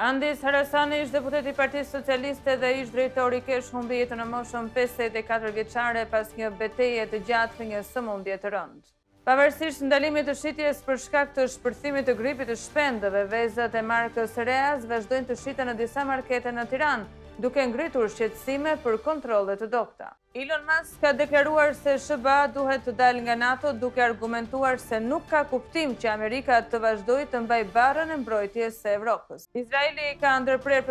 Andis Harasani ish deputet I Partisë Socialiste dhe ish drejtori kesh humbi jetën në moshën 54 vjeçare pas një betejë të gjatë për një sëmundje të rëndë. Pavarësisht ndalimit të shitjes për shkak të shpërthimit të gripit të shpendëve, vezët e markës Reas vazhdojnë të shiten në disa markete në Tiranë, duke ngritur shqetësime për kontrolle të dobta. Elon Musk ka deklaruar se SBA duhet të dalë nga NATO, duke argumentuar se nuk ka kuptim që Amerika të vazhdojë të mbajë barrën e mbrojtjes së Evropës. Izraeli ka ndërprer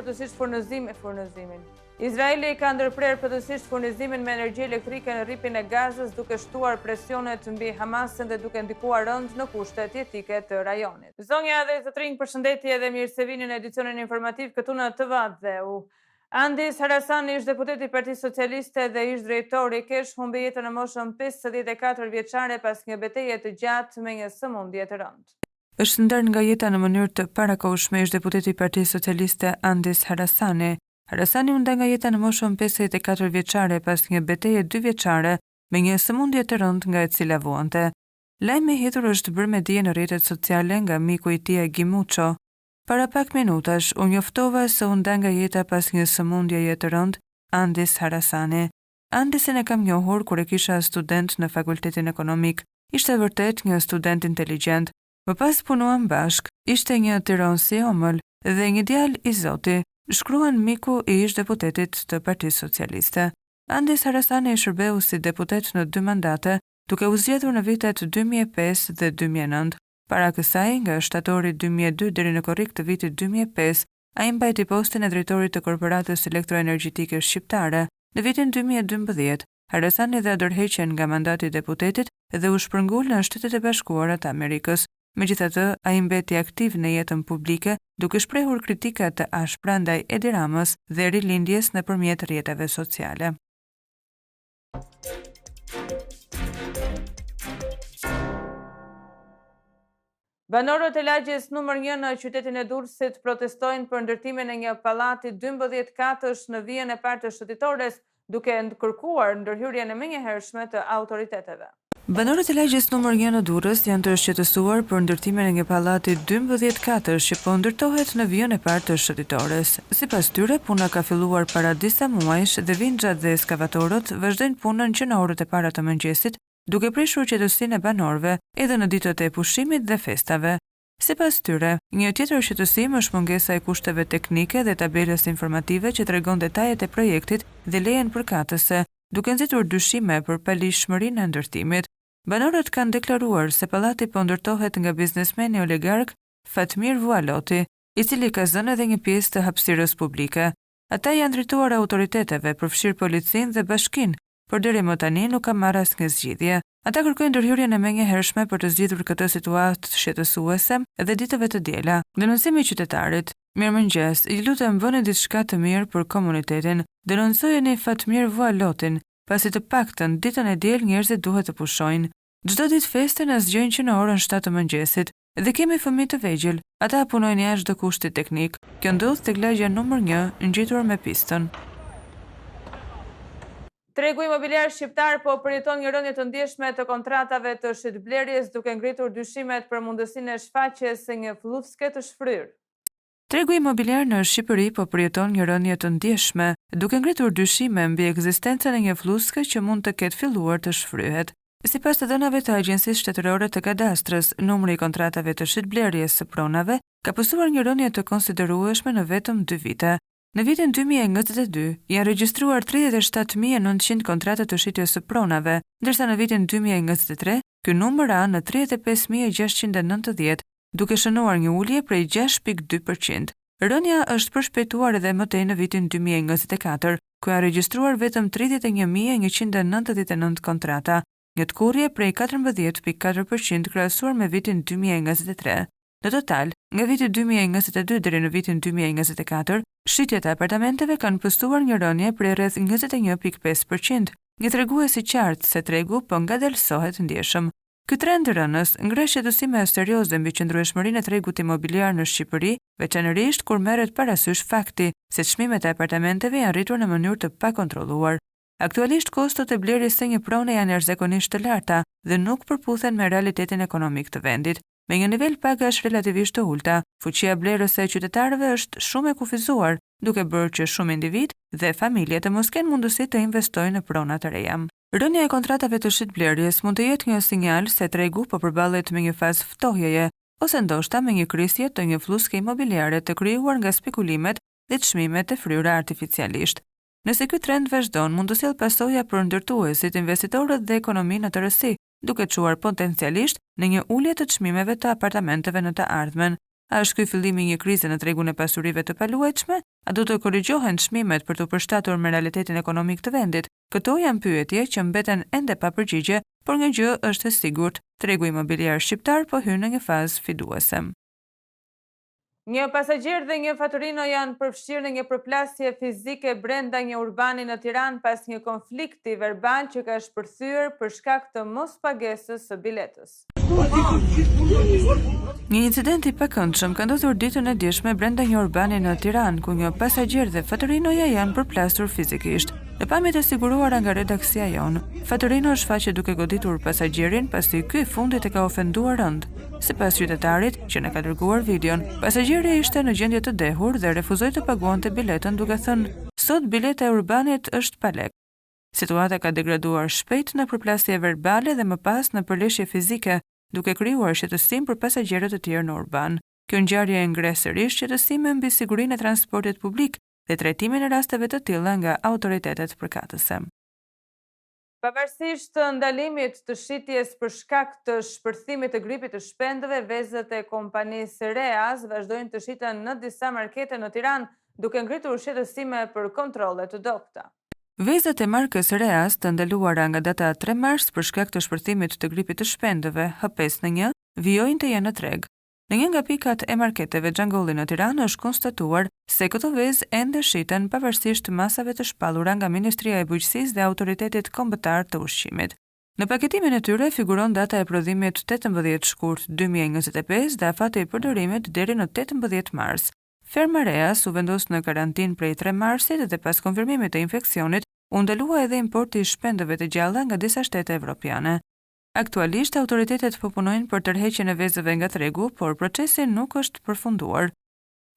plotësisht furnizimin me energji elektrike në rripin e Gazës, duke shtuar presionet mbi Hamasin dhe duke ndikuar rënd në kushtet jetike të rajonit. Zonja dhe zotrinj, përshëndetje dhe mirë se vini në edicionin informativ këtu në TV dhe u. Andis Harasani ish deputet I Partisë Socialiste dhe ish drejtori kesh humbi jetën në moshën 54 vjeçare pas një betejë të gjatë me një sëmundje të rëndë. Është ndar nga jeta në mënyrë të parakohshme ish deputeti I Partisë Socialiste Andis Harasani. Harasani u nda nga jeta në moshën 54 vjeçare pas një betejë 2 vjeçare me një sëmundje të rëndë nga e cila vuante. Lajmi I hedhur është bërë me dije në rrjetet sociale nga miku I tij Gimuço. Para pak minutash, u njoftova se u nda nga jeta pas një sëmundjeje të rëndë Andis Harasani. Andisin e kam njohur kur e kisha student në fakultetin ekonomik. Ishte vërtet një student inteligjent. Më pas punuam bashk, ishte një tiron si omël dhe një djalë I Zoti, shkruan miku I ish deputetit të Partisë Socialiste. Andis Harasani shërbeu si deputet në 2 mandate, duke u zgjedhur në vitet 2005 dhe 2009. Para kësaj, nga shtatori 2002 deri në korrik të vitit 2005, ai mbajti postin e drejtorit të Korporatës Elektroenergjitike Shqiptare. Në vitin 2012, Harasani dha dorëheqjen nga mandati I deputetit dhe u shpërngul në Shtetet e Bashkuara të Amerikës. Megjithatë, ai mbeti aktiv në jetën publike, duke shprehur kritika të ashpra ndaj Edi Ramës dhe rilindjes nëpërmjet rrjeteve sociale. Banorët e lagjes numër 1 në qytetin e Durrësit protestojnë për ndërtimin e një pallati 12 katësh në vijën e parë të Shëtitores, duke kërkuar ndërhyrjen e menjëhershme të autoriteteve. Banorët e lagjes numër 1 në Durrës janë të shqetësuar për ndërtimin e një pallati 12 katësh që po ndërtohet në vijën e parë të Shëtitores. Sipas tyre, puna ka filluar para disa muajsh dhe vinxhat dhe eskavatorët vazhdojnë punën që në orët e para të mëngjesit, duke prishur qetësinë e banorëve edhe në ditët e pushimit dhe festave. Sipas tyre, një tjetër shqetësim është mungesa e kushteve teknike dhe tabelës informative që tregon detajet e projektit dhe lejen përkatëse, duke nxitur dyshime për palishmërinë e ndërtimit. Banorët kanë deklaruar se pallati po ndërtohet nga biznesmeni oligark Fatmir Vualoti, I cili ka zënë edhe një pjesë të hapësirës publike. Ata janë drejtuar autoriteteve, përfshirë policinë dhe bashkinë, por deri më tani nuk ka marrë asnjë zgjidhje. Ata kërkojnë ndërhyrjen e menjëhershme për të zgjidhur këtë situatë shqetësuese dhe ditëve të diela. Denoncimi I qytetarit: Mirëmëngjes, ju lutem bëni diçka të mirë për komunitetin. Denoncojeni Fatmir Vualotin, pasi të paktën ditën e diel njerëzit duhet të pushojnë. Çdo ditë feste na zgjojnë që në orën 7 të mëngjesit dhe kemi fëmijë të vegjël. Ata punojnë jashtë çdo kushti teknik. Kjo ndodh tek lagja numër 1, ngjitur me pistën. Tregu imobiliar shqiptar po përjeton një rënje të ndjeshme të kontratave të shitblerjes, duke ngritur dyshimet për mundësinë e shfaqjes së një fllufske të shfryrë. Tregu imobiliar në Shqipëri po përjeton një rënje të ndjeshme, duke ngritur dyshime mbi ekzistencën e një fllufske që mund të ketë filluar të shfryhet. Sipas të dhënave të Agjencisë Shtetërore të Kadastrës, numri I kontratave të shitblerjes së pronave ka pasur një rënje të konsiderueshme në vetëm 2 vite. Në vitin 2022, janë regjistruar 37.900 kontrata të shitjes së pronave, ndërsa në vitin 2023, ky numër ra në 35.690, duke shënuar një ulje prej 6.2%. Rënja është përshpejtuar edhe më tej në vitin 2024, ku janë regjistruar vetëm 31.199 kontrata, një tkurrje prej 14.4% krahasuar me vitin 2023. Në total, nga viti 2022 deri në vitin 2024, shitjet e apartamenteve kanë postuar një rënje prej rreth 21.5%, një tregues I qartë se tregu po ngadalësohet ndjeshëm. Ky trend I rënës ngre shqetësime serioze mbi qëndrueshmërinë e tregut imobiliar në Shqipëri, veçanërisht kur merret parasysh fakti se çmimet e apartamenteve janë rritur në mënyrë të pakontrolluar. Aktualisht kostot e blerjes së një prone janë jashtëzakonisht të larta dhe nuk përputhen me realitetin ekonomik të vendit. Me një nivel pagash relativisht të ulta, fuqia blerëse e qytetarëve është shumë e kufizuar, duke bërë që shumë individ dhe familje të mos kenë mundësi të investojnë në prona të reja. Rënja e kontratave të shitblerjes mund të jetë një sinjal se tregu po përballet me një fazë ftohjeje, ose ndoshta me një krisje të një fluske imobiliare të krijuar nga spekulimet dhe çmimet e fryera artificialisht. Nëse ky trend vazhdon, mund të sjellë pasoja për ndërtuesit, investitorët dhe ekonominë në tërësi, duke çuar potencialisht në një ulje të çmimeve të apartamenteve në të ardhmen. A është ky fillimi i një krize në tregun e pasurive të paluajtshme? A do të korrigjohen çmimet për të përshtatur me realitetin ekonomik të vendit? Këto janë pyetje që mbeten ende pa përgjigje, por një gjë është e sigurt, tregu imobiliar shqiptar po hyn në një fazë fiduese. Një pasagjer dhe një faturino janë përfshirë në një përplasje fizike brenda një urbani në Tiranë pas një konflikti verbal që ka shpërthyer për shkak të mospagesës së biletës. Një incident i pakëndshëm ka ndodhur ditën e djeshme brenda një urbani në Tiranë, ku një pasagjer dhe faturinoja janë përplasur fizikisht. Në pamjet e siguruara nga redaksia jon, faturino shfaqet duke goditur pasagjerin pasi ky fundit e ka ofenduar rënd. Sipas qytetarit që na ka dërguar videon, pasagjeri ishte në gjendje të dehur dhe refuzoi të paguante biletën duke thënë: "Sot bileta e urbanit është pa lek." Situata ka degraduar shpejt në përplasje verbale dhe më pas në përleshje fizike, duke krijuar shqetësim për pasagjerët e tjerë në urban. Kjo ngjarje e ngre sërish shqetësime mbi sigurinë e transportit publik dhe trajtimin e rasteve të tilla nga autoritetet përkatëse. Pavarësisht të ndalimit të shitjes për shkak të shpërthimit të gripit të shpendëve, vezët e kompanisë Reas vazhdojnë të shiten në disa markete në Tiranë, duke ngritur shqetësime për kontrolle të dobta. Vezët e markës Reas të ndaluara nga data 3 mars për shkak të shpërthimit të gripit të shpendëve H5N1 vijojnë të jenë në treg. Në një nga pikat e marketeve Xhangolli në Tiranë është konstatuar se këto vezë ende shiten pavarësisht masave të shpallura nga Ministria e Bujqësisë dhe Autoritetit Kombëtar të Ushqimit. Në paketimin e tyre figuron data e prodhimit 18 shkurt 2025 dhe afati i përdorimit deri në 18 mars. Ferma Reas u vendos në karantinë prej 3 marsit dhe pas konfirmimit të infeksionit u ndalua edhe importi i shpendëve të gjalla nga disa shtete evropiane. Aktualisht autoritetet po punojnë për tërheqjen e vezëve nga tregu, por procesi nuk është përfunduar.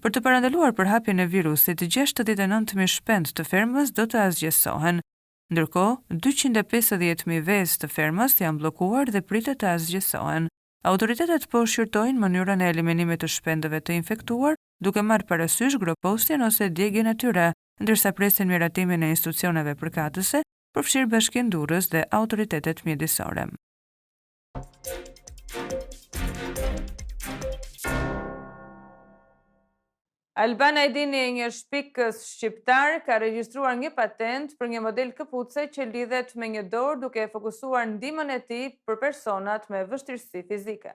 Për të parandaluar përhapjen e virusit, 69.000 shpend të fermës do të azgjesohen. Ndërkohë, 250.000 vezë të fermës janë bllokuar dhe pritet të azgjesohen. Autoritetet po shqyrtojnë mënyrën e eliminimit të shpendëve të infektuar, duke marrë parasysh gropostjen ose djegjen e tyre, ndërsa presin miratimin e institucioneve përkatëse, përfshirë Bashkinë Durrës dhe autoritetet mjedisore. Albana Edini, një shpikës shqiptar, ka regjistruar një patent për një model këpuce që lidhet me një dorë duke fokusuar ndihmën e tij për personat me vështirësi fizike.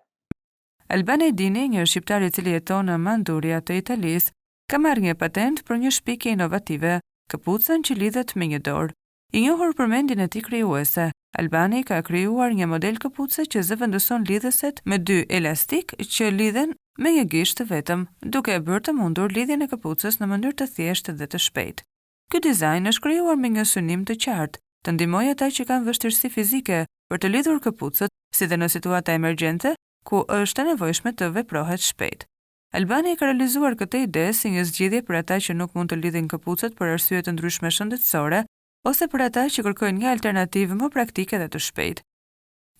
Albana Edini, një shqiptar i cili jeton në Manduria të Italisë, ka marrë një patent për një shpikje inovative, këpucën që lidhet me një dorë. I njohur për mendjen e tij krijuese, Albani ka krijuar një model këpuce që zëvendëson lidhëset me 2 elastik që lidhen me një gisht të vetëm, duke e bërë të mundur lidhjen e këpucës në mënyrë të thjeshtë dhe të shpejtë. Ky dizajn është krijuar me një synim të qartë, të ndihmojë ata që kanë vështirësi fizike për të lidhur këpucët, si dhe në situata emergjente ku është e nevojshme të veprohet shpejt. Albani ka realizuar këtë ide si një zgjidhje për ata që nuk mund të lidhin këpucët për arsye të ndryshme shëndetësore, ose për ata që kërkojnë një alternativë më praktike dhe të shpejtë.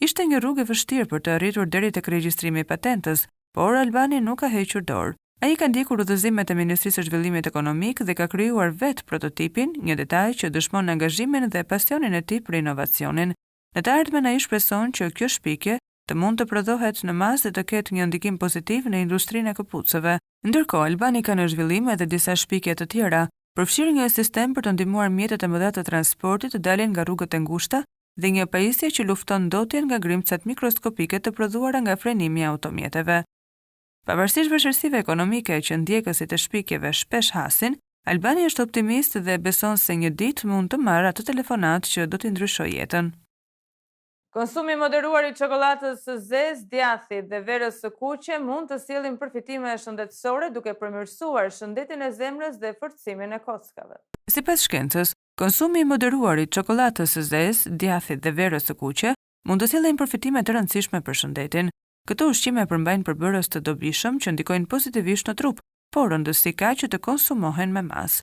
Ishte një rrugë e vështirë për të arritur deri tek regjistrimi i patentës, por Albani nuk ka hequr dorë. Ai ka ndjekur udhëzimet e Ministrisë së Zhvillimit Ekonomik dhe ka krijuar vetë prototipin, një detaj që dëshmon angazhimin dhe pasionin e tij për inovacionin. Në të ardhmen ai shpreson që kjo shpikje të mund të prodhohet në masë dhe të ketë një ndikim pozitiv në industrinë e këpucëve. Ndërkohë, Albani ka në zhvillim edhe disa shpikje të tjera, përfshirë një sistem për të ndihmuar mjetet e mëdha të transportit të dalin nga rrugët e ngushta dhe një pajisje që lufton ndotjen nga grimcat mikroskopike të prodhuara nga frenimi i automjeteve. Pavarësisht vështirësive ekonomike që ndjekësit e shpikjeve shpesh hasin, Albani është optimist dhe beson se një ditë mund të marrë atë telefonat që do t'i ndryshojë jetën. Konsumi moderuar i çokoladës së zezë, djathit dhe verës së kuqe mund të sjellin përfitime shëndetësore duke përmirësuar shëndetin e zemrës dhe forcimin e kockave. Sipas shkencës, konsumi i moderuar i çokoladës së zezë, djathit dhe verës së kuqe mund të sjellin përfitime të rëndësishme për shëndetin. Këto ushqime përmbajnë përbërës të dobishëm që ndikojnë pozitivisht në trup, por rëndësi ka që të konsumohen me mas.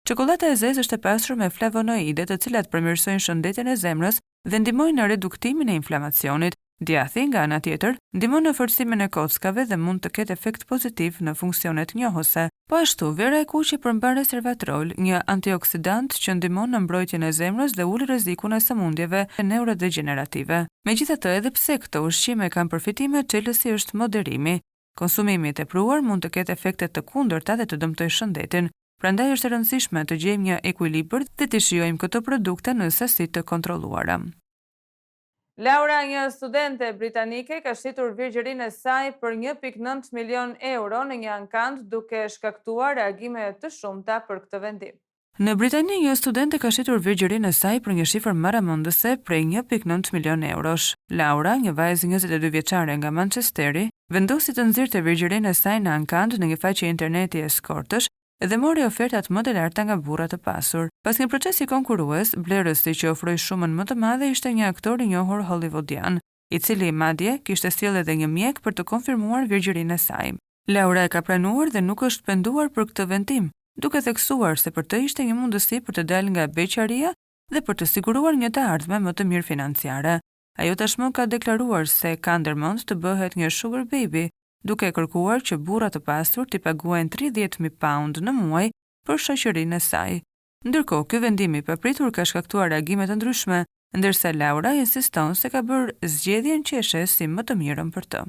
Çokolata e zezë është e pasur me flavonoide, të cilat përmirësojnë shëndetjen e zemrës dhe ndihmojnë në reduktimin e inflamacionit. Djathi, nga ana tjetër, ndihmon në forcimin e kockave dhe mund të ketë efekt pozitiv në funksionet njohëse. Po ashtu, vera e kuqe përmban resveratrol, një antioksidant që ndihmon në mbrojtjen e zemrës dhe ul rrezikun e sëmundjeve neurodegenerative. Megjithatë, edhe pse këto ushqime kanë përfitime, çelësi është moderimi. Konsumimi i tepruar mund të ketë efekte të kundërta dhe të dëmtojë shëndetin. Prandaj është e rëndësishme të gjejmë një ekuilibër dhe të shijojmë këto produkte në sasi të kontrolluara. Laura, një studente britanike, ka shitur virgjërinë e saj për 1.9 milion euro në një ankand, duke shkaktuar reagime të shumta për këtë vendim. Në Britani, një studente ka shitur virgjërinë e saj për një shifër maramundëse prej 1.9 milion eurosh. Laura, një vajzë 22 vjeçare nga Manchesteri, vendosi të nxirrte virgjërinë e saj në ankand në një faqe interneti eskortësh dhe mori ofertat më të larta nga burra të pasur. Pas një procesi konkurrues, blerësi që ofroi shumën më të madhe ishte një aktor i njohur hollywoodian, i cili madje kishte sjellë edhe një mjek për të konfirmuar virgjërinë e saj. Laura e ka pranuar dhe nuk është penduar për këtë vendim, duke theksuar se për të ishte një mundësi për të dalë nga beqaria dhe për të siguruar një të ardhme më të mirë financiare. Ajo tashmë ka deklaruar se ka ndërmend të bëhet një sugar baby, duke kërkuar që burrat të pasur t'i paguajnë 30.000 pound në muaj për shoqërinë e saj. Ndërkohë, ky vendim i papritur ka shkaktuar reagime të ndryshme, ndërsa Laura insiston se ka bërë zgjedhjen që e sheh si më të mirën për të.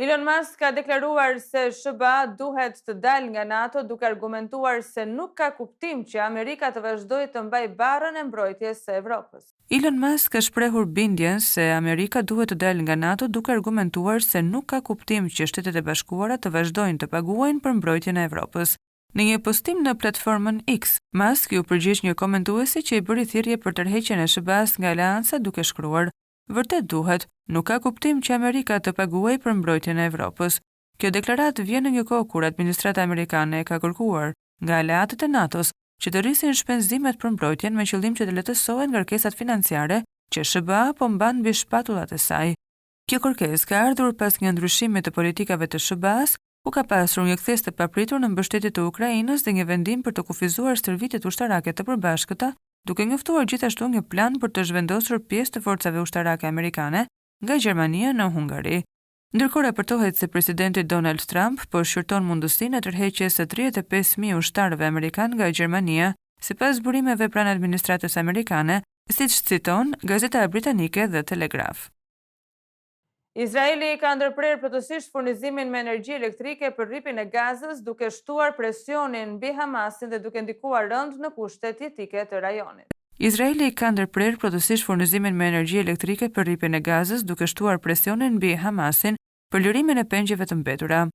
Elon Musk ka deklaruar se SBA duhet të dalë nga NATO, duke argumentuar se nuk ka kuptim që Amerika të vazhdojë të mbajë barrën e mbrojtjes së Evropës. Elon Musk ka shprehur bindjen se Amerika duhet të dalë nga NATO, duke argumentuar se nuk ka kuptim që Shtetet e Bashkuara të vazhdojnë të paguajnë për mbrojtjen e Evropës. Në një postim në platformën X, Musk u përgjigj një komentuesi që i bëri thirrje për tërheqjen e SBA-s nga aleanca, duke shkruar: "Vërtet duhet, nuk ka kuptim që Amerika të paguajë për mbrojtjen e Evropës." Kjo deklaratë vjen në një kohë kur administrata amerikane ka kërkuar nga aleatët e NATO-s që të rrisin shpenzimet për mbrojtjen me qëllim që të lehtësohen kërkesat financiare që SBA po mban mbi shpatullat e saj. Kjo kërkesë ka ardhur pas një ndryshimi të politikave të SBA-s, ku ka pasur një kthes të papritur në mbështetje të Ukrainës dhe një vendim për të kufizuar stërvitjet ushtarake të përbashkëta, duke njoftuar gjithashtu një plan për të zhvendosur pjesë të forcave ushtarake amerikane nga Gjermania në Hungari. Ndërkohë raportohet se presidenti Donald Trump po shqyrton mundësinë e tërheqjes së 35.000 ushtarëve amerikan nga Gjermania, sipas burimeve pranë administratës amerikane, siç citon gazeta britanike The Telegraph. Izraeli ka ndërprerë plotësisht furnizimin me energji elektrike për rripin e Gazës, duke shtuar presionin mbi Hamasin dhe duke ndikuar rënd në kushtet jetike të rajonit. Izraeli ka ndërprerë plotësisht furnizimin me energji elektrike për rripin e Gazës, duke shtuar presionin mbi Hamasin për lirimin e pengjeve të mbetura.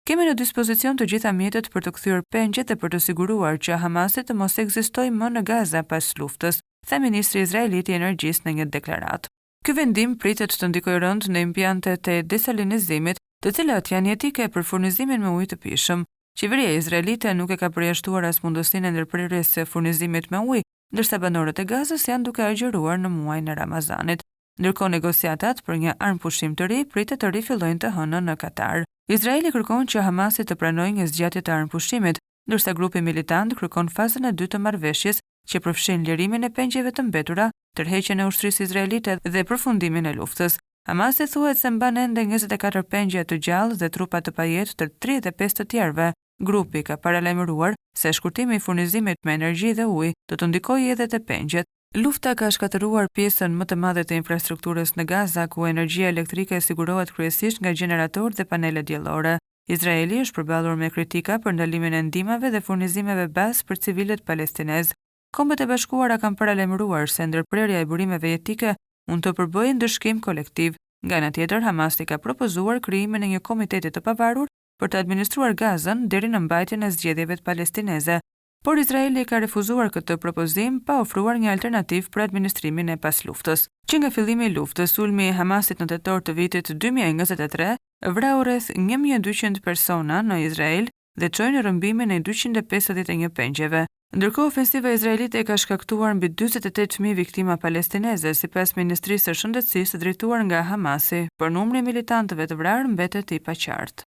Kemi në dispozicion të gjitha mjetet për të kthyer pengjet dhe për të siguruar që Hamasi të mos ekzistojë më në Gaza pas luftës, tha ministri izraelit i energjisë në një deklaratë. Ky vendim pritet të ndikojë rënd në impjantet e desalinizimit, të cilat janë jetike për furnizimin me ujë të pijshëm. Qeveria izraelite nuk e ka përjashtuar as mundësinë e ndërprerjes së furnizimit me ujë, ndërsa banorët e Gazës janë duke agjëruar në muajin e Ramazanit. Ndërkohë negociatat për një armpushim të ri pritet të rifillojnë të hënën në Katar. Izraeli kërkon që Hamasi të pranojë një zgjatje të armpushimit, ndërsa grupi militant kërkon fazën e dytë të marrëveshjes, që përfshin lirimin e pengjeve të mbetura, tërheqjen e ushtrisë izraelite dhe përfundimin e luftës. Hamasi thuhet se mban ende 24 pengje të gjallë dhe trupa të pajetë të 35 të tjerëve. Grupi ka paralajmëruar se shkurtimi i furnizimit me energji dhe ujë do të ndikojë edhe te pengjet. Lufta ka shkatëruar pjesën më të madhe të infrastrukturës në Gaza, ku energjia elektrike sigurohet kryesisht nga gjeneratorë dhe panele diellore. Izraeli është përballur me kritika për ndalimin e ndihmave dhe furnizimeve bazë për civilët palestinezë. Kombët e Bashkuara kanë paralajmëruar se ndërprerja e burimeve jetike mund të përbëjë ndëshkim kolektiv. Nga ana tjetër, Hamasi ka propozuar krijimin e një komiteti të pavarur për të administruar Gazën deri në mbajtjen e zgjedhjeve palestineze, por Izraeli ka refuzuar këtë propozim pa ofruar një alternativë për administrimin e pasluftës. Që nga fillimi i luftës, sulmi i Hamasit në tetor të vitit 2023 vrau rreth 1200 persona në Izrael, dhe çojnë në rrëmbimin e 251 pengjeve. Ndërkohë, ofensiva izraelite ka shkaktuar mbi 48.000 viktima palestineze, sipas Ministrisë së Shëndetësisë drejtuar nga Hamasi, por numri i militantëve të vrarë mbetet i paqartë.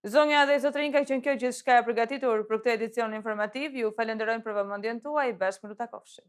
Zonja dhe zotrinj, ka qenë kjo gjithçka e përgatitur për këtë edicion informativ. Ju falenderojmë për vëmendjen tuaj. Bashkë më takovshim.